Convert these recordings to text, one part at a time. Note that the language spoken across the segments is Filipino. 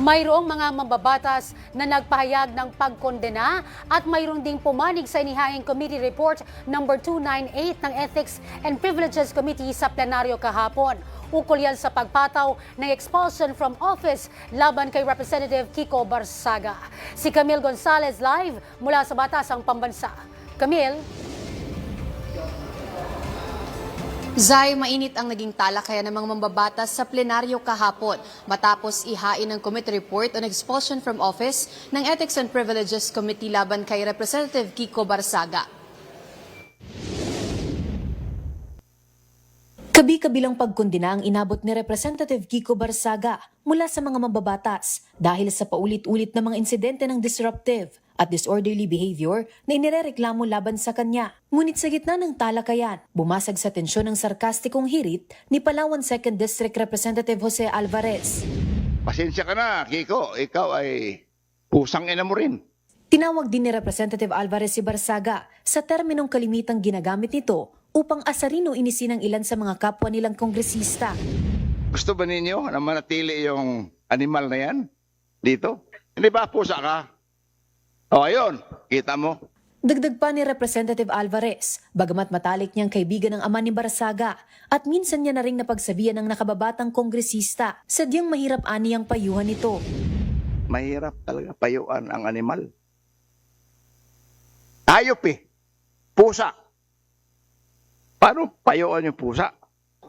Mayroong mga mambabatas na nagpahayag ng pagkondena at mayroong ding pumanig sa inihayang Committee Report number 298 ng Ethics and Privileges Committee sa plenaryo kahapon. Ukol yan sa pagpataw ng expulsion from office laban kay Representative Kiko Barsaga. Si Camille Gonzalez live mula sa Batasang Pambansa. Camille? Zay, mainit ang naging talakayan ng mga mambabatas sa plenaryo kahapon matapos ihain ng committee report on expulsion from office ng Ethics and Privileges Committee laban kay Representative Kiko Barsaga. Kabi-kabilang pagkondena ang inabot ni Representative Kiko Barsaga mula sa mga mambabatas dahil sa paulit-ulit na mga insidente ng disruptive at disorderly behavior na inirereklamo laban sa kanya. Ngunit sa gitna ng talakayan, bumasag sa tensyon ng sarkastikong hirit ni Palawan 2nd District Representative Jose Alvarez. Pasensya ka na, Kiko. Ikaw ay pusang ina mo rin. Tinawag din ni Representative Alvarez si Barsaga sa terminong kalimitang ginagamit nito upang asarin o inisin ng ilan sa mga kapwa nilang kongresista. Gusto ba ninyo na manatili yung animal na yan dito? Hindi ba pusa ka? O ayun, kita mo. Dagdag pa ni Representative Alvarez, bagamat matalik niyang kaibigan ng ama ni Barsaga at minsan niya na ring napagsabihan ng nakababatang kongresista, sadyang mahirap ani ang payuhan nito. Mahirap talaga payuan ang animal. Hayop eh. Pusa. Paano payuan yung pusa?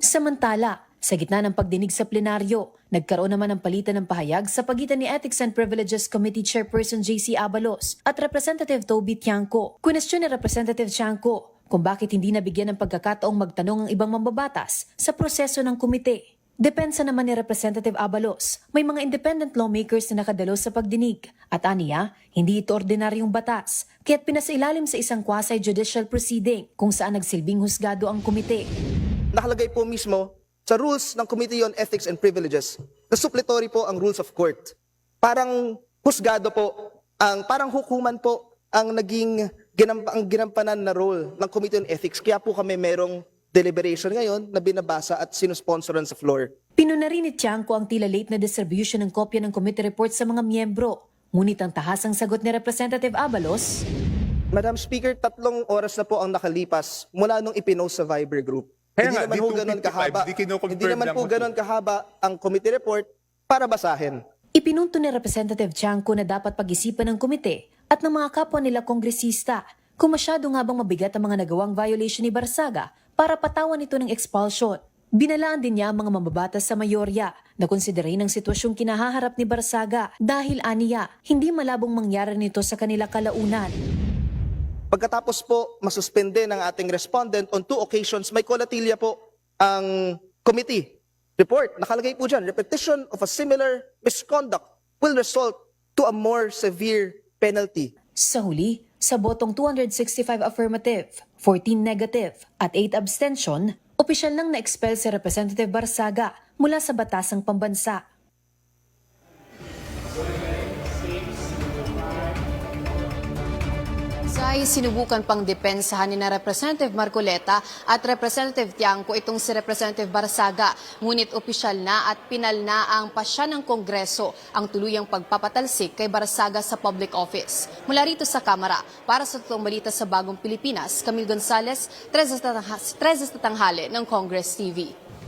Samantala, sa gitna ng pagdinig sa plenaryo, nagkaroon naman ng palitan ng pahayag sa pagitan ni Ethics and Privileges Committee Chairperson JC Abalos at Representative Toby Tiangco. Kwestiyon ni Representative Tiangco kung bakit hindi nabigyan ng pagkakataong magtanong ang ibang mambabatas sa proseso ng komite. Depensa naman ni Representative Abalos, may mga independent lawmakers na nakadalo sa pagdinig at aniya, hindi ito ordinaryong batas, kaya't pinasailalim sa isang quasi-judicial proceeding kung saan nagsilbing husgado ang komite. Nakalagay po mismo sa rules ng Committee on Ethics and Privileges na suppletory po ang rules of court. Parang husgado po, parang hukuman po ang ginampanan na role ng Committee on Ethics. Kaya po kami merong deliberation ngayon na binabasa at sinusponsoran sa floor. Pinuna rin ni Tiangco ang tila late na distribution ng kopya ng committee report sa mga miyembro. Ngunit ang tahasang sagot ni Representative Abalos, Madam Speaker, 3 oras na po ang nakalipas mula nung ipinost sa Viber group. Kaya Hindi nga, naman di po 255, ganun kahaba. di kino-confirm Hindi naman lang po mo. ganun kahaba ang committee report para basahin. ipinunto ni Representative Tiangco na dapat pag-isipan ng komite at ng mga kapwa nila kongresista kung masyado nga bang mabigat ang mga nagawang violation ni Barsaga para patawan ito ng expulsion. Binalaan din niya ang mga mambabatas sa mayorya na konsiderin ang sitwasyong kinahaharap ni Barsaga dahil aniya, hindi malabong mangyari nito sa kanila kalaunan. Pagkatapos po masuspende ng ating respondent on 2 occasions, may kolatilya po ang committee report. Nakalagay po dyan, repetition of a similar misconduct will result to a more severe penalty. Sa huli, sa botong 265 affirmative, 14 negative at 8 abstention, opisyal nang na-expel si Representative Barsaga mula sa Batasang Pambansa. Say, sinubukan pang depensahan ni na Representative Marcoleta at Representative Tiangco itong si Representative Barsaga. Ngunit opisyal na at pinal na ang pasya ng Kongreso ang tuluyang pagpapatalsik kay Barsaga sa public office. Mula rito sa Kamara, para sa totoong balita sa Bagong Pilipinas, Camille Gonzalez, 3 sa tanghali ng Congress TV.